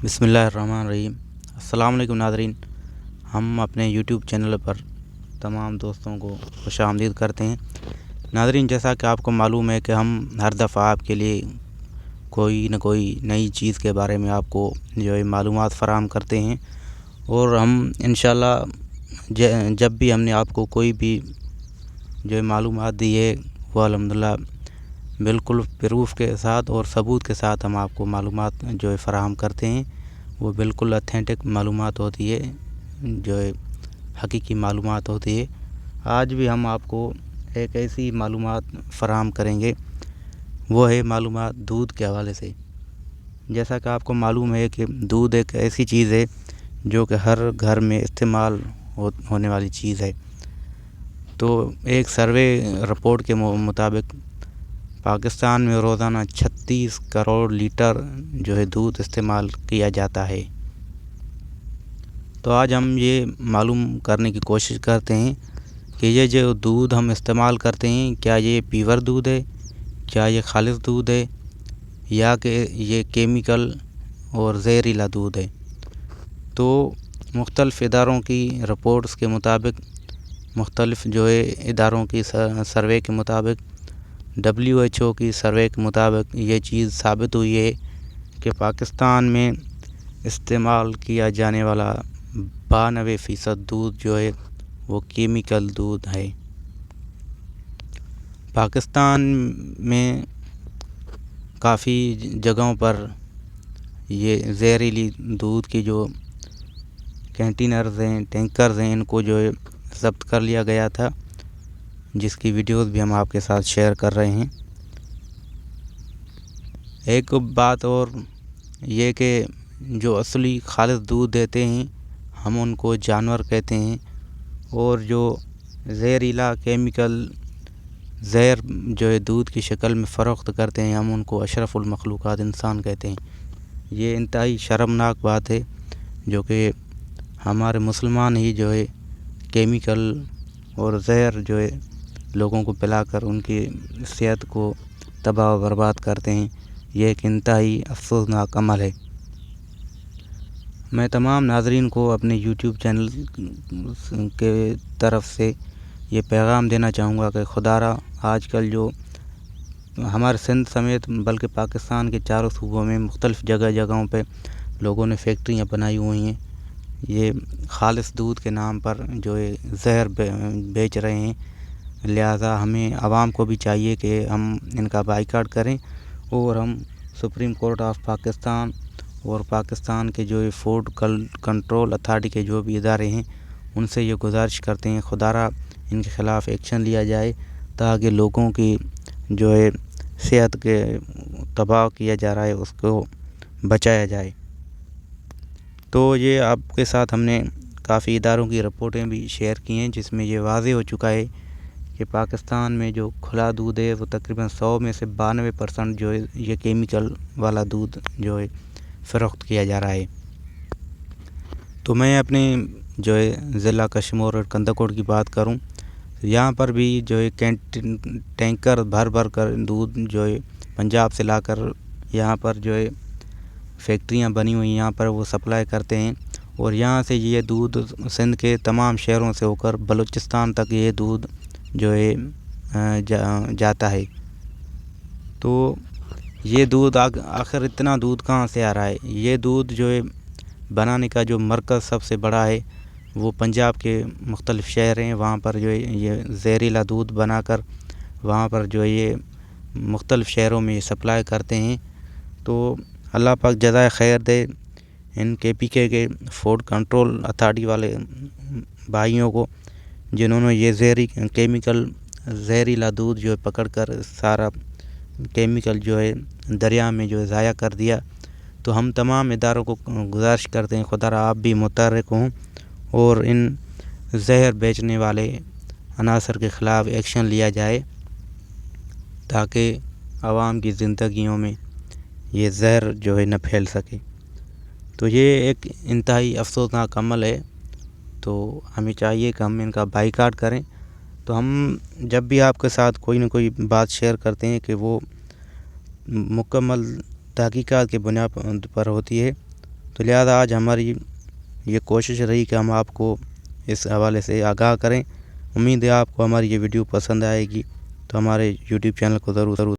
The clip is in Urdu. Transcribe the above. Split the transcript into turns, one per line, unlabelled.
بسم اللہ الرحمن الرحیم۔ السلام علیکم ناظرین، ہم اپنے یوٹیوب چینل پر تمام دوستوں کو خوش آمدید کرتے ہیں۔ ناظرین، جیسا کہ آپ کو معلوم ہے کہ ہم ہر دفعہ آپ کے لیے کوئی نہ کوئی نئی چیز کے بارے میں آپ کو معلومات فراہم کرتے ہیں، اور ہم انشاءاللہ جب بھی ہم نے آپ کو کوئی بھی معلومات دی ہے وہ الحمدللہ بالکل پروف کے ساتھ اور ثبوت کے ساتھ ہم آپ کو معلومات فراہم کرتے ہیں۔ وہ بالکل اتھینٹک معلومات ہوتی ہے، حقیقی معلومات ہوتی ہے۔ آج بھی ہم آپ کو ایک ایسی معلومات فراہم کریں گے، وہ ہے معلومات دودھ کے حوالے سے۔ جیسا کہ آپ کو معلوم ہے کہ دودھ ایک ایسی چیز ہے جو کہ ہر گھر میں استعمال ہونے والی چیز ہے۔ تو ایک سروے رپورٹ کے مطابق پاکستان میں روزانہ 36 کروڑ لیٹر دودھ استعمال کیا جاتا ہے۔ تو آج ہم یہ معلوم کرنے کی کوشش کرتے ہیں کہ یہ جو دودھ ہم استعمال کرتے ہیں، کیا یہ پیور دودھ ہے، کیا یہ خالص دودھ ہے، یا کہ یہ کیمیکل اور زہریلا دودھ ہے۔ تو مختلف اداروں کی رپورٹس کے مطابق، مختلف اداروں کی سروے کے مطابق، WHO کی سروے کے مطابق یہ چیز ثابت ہوئی ہے کہ پاکستان میں استعمال کیا جانے والا 92% دودھ وہ کیمیکل دودھ ہے۔ پاکستان میں کافی جگہوں پر یہ زہریلی دودھ کی کنٹینرز ہیں، ٹینکرز ہیں، ان کو ضبط کر لیا گیا تھا، جس کی ویڈیوز بھی ہم آپ کے ساتھ شیئر کر رہے ہیں۔ ایک بات اور یہ کہ جو اصلی خالص دودھ دیتے ہیں ہم ان کو جانور کہتے ہیں، اور جو زہریلا کیمیکل زہر دودھ کی شکل میں فروخت کرتے ہیں ہم ان کو اشرف المخلوقات انسان کہتے ہیں۔ یہ انتہائی شرمناک بات ہے جو کہ ہمارے مسلمان ہی کیمیکل اور زہر لوگوں کو پلا کر ان کی صحت کو تباہ و برباد کرتے ہیں۔ یہ ایک انتہائی افسوسناک عمل ہے۔ میں تمام ناظرین کو اپنے یوٹیوب چینل کے طرف سے یہ پیغام دینا چاہوں گا کہ خدا را آج کل ہمارے سندھ سمیت بلکہ پاکستان کے چاروں صوبوں میں مختلف جگہوں پہ لوگوں نے فیکٹریاں بنائی ہوئی ہیں، یہ خالص دودھ کے نام پر زہر بیچ رہے ہیں۔ لہذا ہمیں عوام کو بھی چاہیے کہ ہم ان کا بائیکاٹ کریں، اور ہم سپریم کورٹ آف پاکستان اور پاکستان کے فوڈ کنٹرول اتھارٹی کے بھی ادارے ہیں ان سے یہ گزارش کرتے ہیں خدا را ان کے خلاف ایکشن لیا جائے، تاکہ لوگوں کی صحت کے تباہ کیا جا رہا ہے اس کو بچایا جائے۔ تو یہ آپ کے ساتھ ہم نے کافی اداروں کی رپورٹیں بھی شیئر کی ہیں، جس میں یہ واضح ہو چکا ہے کہ پاکستان میں کھلا دودھ ہے وہ تقریباً 100 میں سے 92% یہ کیمیکل والا دودھ فروخت کیا جا رہا ہے۔ تو میں اپنے ضلع کشمور اور کندکوٹ کی بات کروں، یہاں پر بھی ٹینکر بھر کر دودھ پنجاب سے لا کر یہاں پر فیکٹریاں بنی ہوئی یہاں پر وہ سپلائی کرتے ہیں، اور یہاں سے یہ دودھ سندھ کے تمام شہروں سے ہو کر بلوچستان تک یہ دودھ جاتا ہے۔ تو یہ دودھ آخر اتنا دودھ کہاں سے آ رہا ہے؟ یہ دودھ بنانے کا مرکز سب سے بڑا ہے وہ پنجاب کے مختلف شہر ہیں، وہاں پر یہ زہریلا دودھ بنا کر وہاں پر یہ مختلف شہروں میں سپلائی کرتے ہیں۔ تو اللہ پاک جزائے خیر دے ان KPK کے فوڈ کنٹرول اتھارٹی والے بھائیوں کو، جنہوں نے یہ زہریلا دودھ پکڑ کر سارا کیمیکل دریا میں ضائع کر دیا۔ تو ہم تمام اداروں کو گزارش کرتے ہیں خدا را آپ بھی متحرک ہوں اور ان زہر بیچنے والے عناصر کے خلاف ایکشن لیا جائے، تاکہ عوام کی زندگیوں میں یہ زہر نہ پھیل سکے۔ تو یہ ایک انتہائی افسوسناک عمل ہے، تو ہمیں چاہیے کہ ہم ان کا بائیکاٹ کریں۔ تو ہم جب بھی آپ کے ساتھ کوئی نہ کوئی بات شیئر کرتے ہیں کہ وہ مکمل تحقیقات کی بنیاد پر ہوتی ہے، تو لہٰذا آج ہماری یہ کوشش رہی کہ ہم آپ کو اس حوالے سے آگاہ کریں۔ امید ہے آپ کو ہماری یہ ویڈیو پسند آئے گی، تو ہمارے یوٹیوب چینل کو ضرور